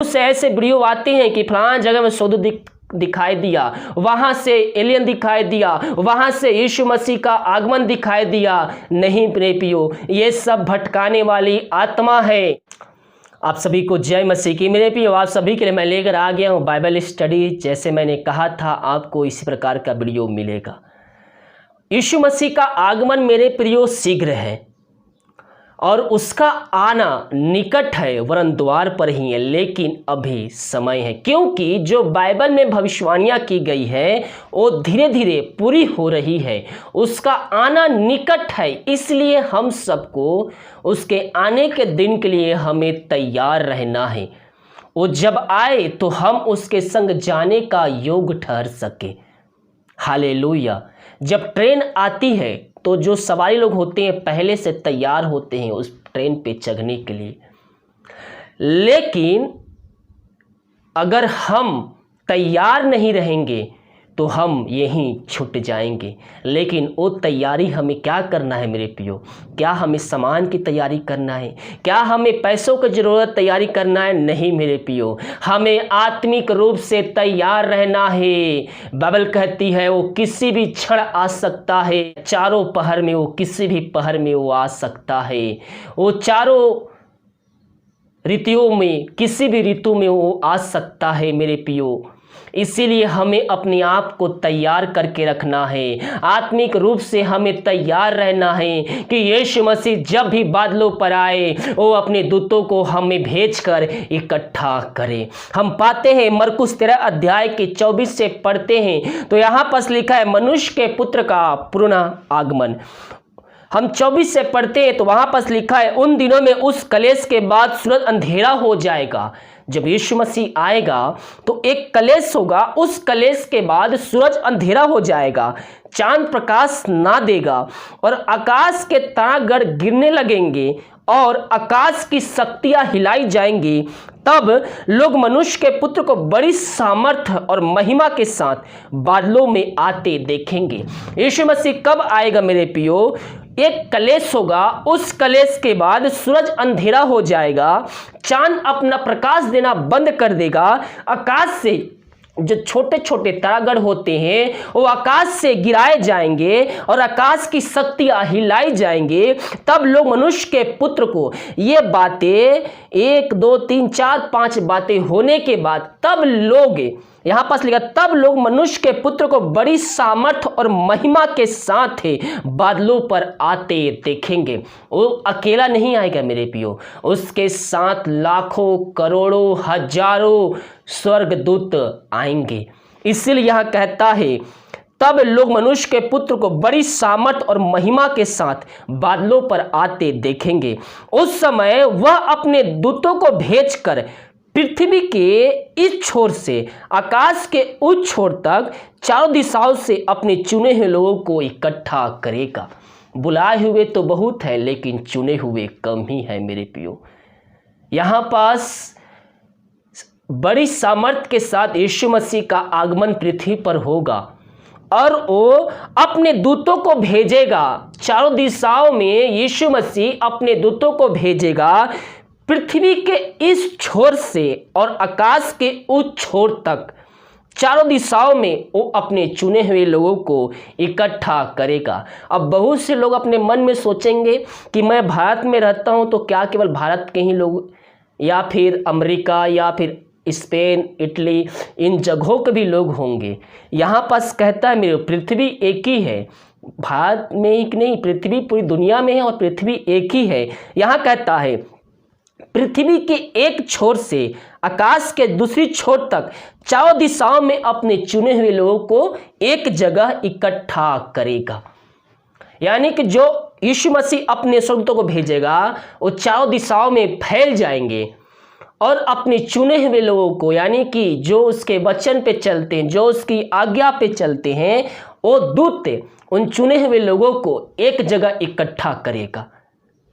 बहुत से ऐसे वीडियो आते हैं कि फलाना जगह में सौदू दिखाई दिया, वहां से एलियन दिखाई दिया, वहां से यीशु मसीह का आगमन दिखाई दिया। नहीं मेरे प्रियो, ये सब भटकाने वाली आत्मा है। आप सभी को जय मसीह की। मेरे प्रियो, आप सभी के लिए मैं लेकर आ गया हूं बाइबल स्टडी। जैसे मैंने कहा था आपको इसी प्रकार का वीडियो मिलेगा। यीशु मसीह का आगमन मेरे प्रियो शीघ्र है और उसका आना निकट है, वरन द्वार पर ही है, लेकिन अभी समय है। क्योंकि जो बाइबल में भविष्यवाणियां की गई है वो धीरे धीरे पूरी हो रही है। उसका आना निकट है, इसलिए हम सबको उसके आने के दिन के लिए हमें तैयार रहना है। वो जब आए तो हम उसके संग जाने का योग ठहर सके। हालेलुया। जब ट्रेन आती है तो जो सवारी लोग होते हैं पहले से तैयार होते हैं उस ट्रेन पे चढ़ने के लिए, लेकिन अगर हम तैयार नहीं रहेंगे तो हम यहीं छूट जाएंगे। लेकिन वो तैयारी हमें क्या करना है मेरे प्रियो? क्या हमें सामान की तैयारी करना है? क्या हमें पैसों की ज़रूरत तैयारी करना है? नहीं मेरे प्रियो, हमें आत्मिक रूप से तैयार रहना है। बाइबल कहती है वो किसी भी क्षण आ सकता है, चारों पहर में, वो किसी भी पहर में वो आ सकता है। वो चारों ऋतुओं में, किसी भी ऋतु में वो आ सकता है मेरे प्रियो। इसीलिए हमें अपने आप को तैयार करके रखना है, आत्मिक रूप से हमें तैयार रहना है कि यीशु मसीह जब भी बादलों पर आए वो अपने दूतों को हमें भेजकर इकट्ठा करे। हम पाते हैं मरकुस 13 अध्याय के 24 से पढ़ते हैं तो यहाँ पर लिखा है मनुष्य के पुत्र का पूर्ण आगमन। हम 24 से पढ़ते हैं तो वहां पर लिखा है उन दिनों में उस कलेश के बाद सूरज अंधेरा हो जाएगा। जब यीशु मसीह आएगा तो एक कलेश होगा, उस कलेश के बाद सूरज अंधेरा हो जाएगा, चांद प्रकाश ना देगा और आकाश के तारागण गिरने लगेंगे और आकाश की शक्तियां हिलाई जाएंगी। तब लोग मनुष्य के पुत्र को बड़ी सामर्थ और महिमा के साथ बादलों में आते देखेंगे। यीशु मसीह कब आएगा मेरे प्रियो? एक कलेश होगा, उस कलेश के बाद सूरज अंधेरा हो जाएगा, चांद अपना प्रकाश देना बंद कर देगा, आकाश से जो छोटे छोटे तारागण होते हैं वो आकाश से गिराए जाएंगे और आकाश की शक्तियां हिलाई जाएंगे। तब लोग मनुष्य के पुत्र को, ये बातें 1 2 3 4 5 बातें होने के बाद तब लोग, यहां पास लिखा, तब लोग मनुष्य के पुत्र को बड़ी सामर्थ और महिमा के साथ बादलों पर आते देखेंगे। वो अकेला नहीं आएगा मेरे प्रियो, उसके साथ लाखों करोड़ों हजारों स्वर्गदूत आएंगे। इसलिए यहां कहता है तब लोग मनुष्य के पुत्र को बड़ी सामर्थ और महिमा के साथ बादलों पर आते देखेंगे। उस समय वह अपने दूतों को भेजकर पृथ्वी के इस छोर से आकाश के उस छोर तक चारों दिशाओं से अपने चुने हुए लोगों को इकट्ठा करेगा। बुलाए हुए तो बहुत है लेकिन चुने हुए कम ही है मेरे प्रियो। यहाँ पास बड़ी सामर्थ के साथ यीशु मसीह का आगमन पृथ्वी पर होगा और वो अपने दूतों को भेजेगा। चारों दिशाओं में यीशु मसीह अपने दूतों को भेजेगा, पृथ्वी के इस छोर से और आकाश के उस छोर तक चारों दिशाओं में वो अपने चुने हुए लोगों को इकट्ठा करेगा। अब बहुत से लोग अपने मन में सोचेंगे कि मैं भारत में रहता हूं तो क्या केवल भारत के ही लोग, या फिर अमेरिका या फिर स्पेन, इटली, इन जगहों के भी लोग होंगे। यहाँ पास कहता है मेरे पृथ्वी एक ही है, भारत में ही नहीं, पृथ्वी पूरी दुनिया में है और पृथ्वी एक ही है। यहाँ कहता है पृथ्वी के एक छोर से आकाश के दूसरी छोर तक चारों दिशाओं में अपने चुने हुए लोगों को एक जगह इकट्ठा करेगा। यानी कि जो यीशु मसीह अपने स्वर्गदूतों को भेजेगा वो चारों दिशाओं में फैल जाएंगे और अपने चुने हुए लोगों को, यानी कि जो उसके वचन पे चलते हैं, जो उसकी आज्ञा पे चलते हैं, वो दूत उन चुने हुए लोगों को एक जगह इकट्ठा करेगा।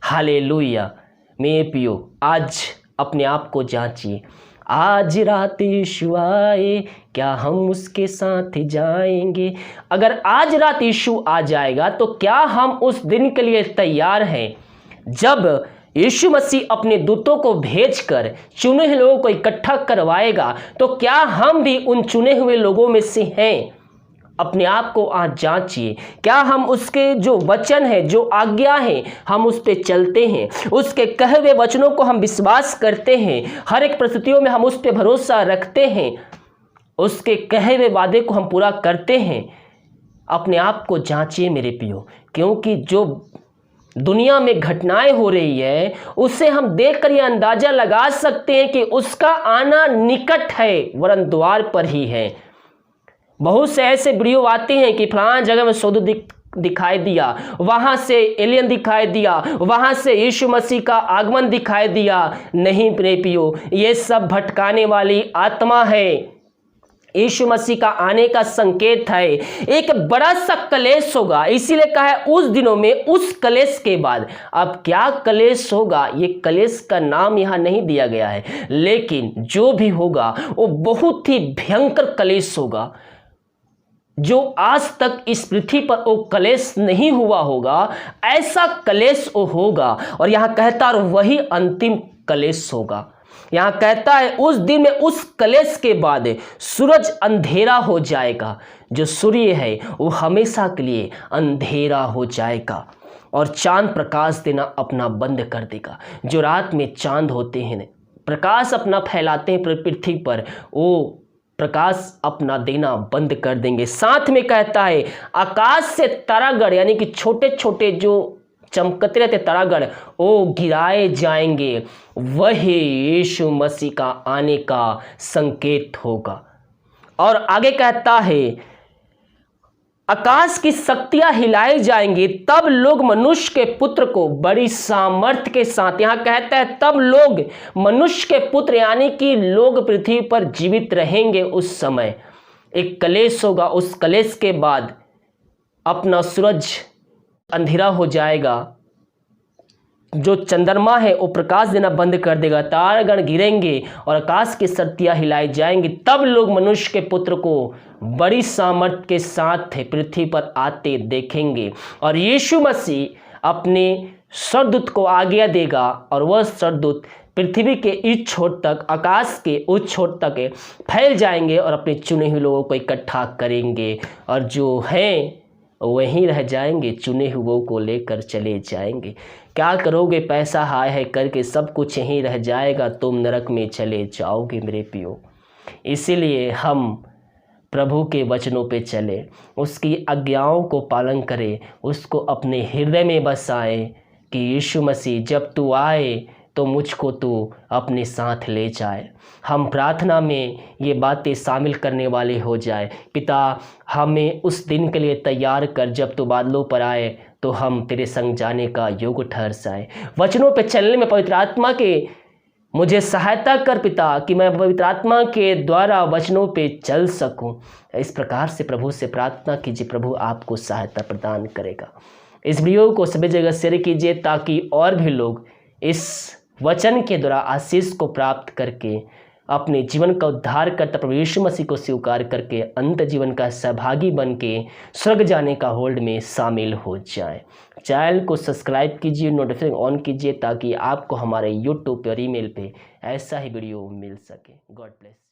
हालेलुया। मेरे प्रियो, आज अपने आप को जांचिए। आज रात यीशु आए, क्या हम उसके साथ जाएंगे? अगर आज रात यीशु आ जाएगा तो क्या हम उस दिन के लिए तैयार हैं जब यीशु मसीह अपने दूतों को भेजकर चुने हुए लोगों को इकट्ठा करवाएगा, तो क्या हम भी उन चुने हुए लोगों में से हैं? अपने आप को आज जांचिए। क्या हम उसके जो वचन है, जो आज्ञा है, हम उस पर चलते हैं? उसके कहे हुए वचनों को हम विश्वास करते हैं? हर एक परिस्थितियों में हम उस पर भरोसा रखते हैं? उसके कहे हुए वादे को हम पूरा करते हैं? अपने आप को जांचिए मेरे प्रियो, क्योंकि जो दुनिया में घटनाएं हो रही है उससे हम देखकर यह अंदाजा लगा सकते हैं कि उसका आना निकट है, वरन द्वार पर ही है। बहुत से ऐसे वीडियो आते हैं कि फलाना जगह में स्वर्गदूत दिखाई दिया, वहां से एलियन दिखाई दिया, वहां से यीशु मसीह का आगमन दिखाई दिया। नहीं मेरे प्रियो, ये सब भटकाने वाली आत्मा है। यीशु मसीह का आने का संकेत है। एक बड़ा सा कलेश होगा, इसीलिए कहा है उस दिनों में, उस कलेश के बाद। अब क्या कलेश होगा, ये कलेश का नाम यहां नहीं दिया गया है, लेकिन जो भी होगा वो बहुत ही भयंकर कलेश होगा, जो आज तक इस पृथ्वी पर वो कलेश नहीं हुआ होगा। ऐसा कलेश वो होगा। और यहां कहता है वही अंतिम कलेश होगा। यहां कहता है उस दिन में, उस कलेश के बाद सूरज अंधेरा हो जाएगा। जो सूर्य है वो हमेशा के लिए अंधेरा हो जाएगा और चांद प्रकाश देना अपना बंद कर देगा। जो रात में चांद होते हैं, प्रकाश अपना फैलाते हैं पृथ्वी पर, वो प्रकाश अपना देना बंद कर देंगे। साथ में कहता है आकाश से तारागण, यानी कि छोटे छोटे जो चमकते रहते तारागण, वो गिराए जाएंगे। वही यीशु मसीह का आने का संकेत होगा। और आगे कहता है आकाश की शक्तियां हिलाई जाएंगी, तब लोग मनुष्य के पुत्र को बड़ी सामर्थ्य के साथ, यहां कहता है तब लोग मनुष्य के पुत्र, यानी कि लोग पृथ्वी पर जीवित रहेंगे। उस समय एक कलेश होगा, उस कलेश के बाद अपना सूरज अंधेरा हो जाएगा, जो चंद्रमा है वो प्रकाश देना बंद कर देगा, तारागण गिरेंगे और आकाश की शक्तियां हिलाई जाएंगी। तब लोग मनुष्य के पुत्र को बड़ी सामर्थ्य के साथ पृथ्वी पर आते देखेंगे। और यीशु मसीह अपने स्वर्गदूत को आज्ञा देगा और वह स्वर्गदूत पृथ्वी के इस छोर तक, आकाश के उस छोर तक फैल जाएंगे और अपने चुने हुए लोगों को इकट्ठा करेंगे। और जो हैं वहीं रह जाएंगे, चुने हुओं को लेकर चले जाएंगे। क्या करोगे पैसा हाय है करके, सब कुछ यहीं रह जाएगा, तुम नरक में चले जाओगे मेरे प्रियो। इसीलिए हम प्रभु के वचनों पे चले, उसकी आज्ञाओं को पालन करें, उसको अपने हृदय में बसाएं कि यीशु मसीह जब तू आए तो मुझको तू अपने साथ ले जाए। हम प्रार्थना में ये बातें शामिल करने वाले हो जाए। पिता, हमें उस दिन के लिए तैयार कर जब तू बादलों पर आए तो हम तेरे संग जाने का योग्य ठहर जाए। वचनों पे चलने में पवित्र आत्मा के मुझे सहायता कर पिता, कि मैं पवित्र आत्मा के द्वारा वचनों पे चल सकूं। इस प्रकार से प्रभु से प्रार्थना कीजिए, प्रभु आपको सहायता प्रदान करेगा। इस वीडियो को सभी जगह शेयर कीजिए ताकि और भी लोग इस वचन के द्वारा आशीष को प्राप्त करके अपने जीवन का उद्धार करता प्रभु यीशु मसीह को स्वीकार करके अंत जीवन का सहभागी बन के स्वर्ग जाने का होल्ड में शामिल हो जाए। चैनल को सब्सक्राइब कीजिए, नोटिफिकेशन ऑन कीजिए ताकि आपको हमारे यूट्यूब और ईमेल पे ऐसा ही वीडियो मिल सके। God bless.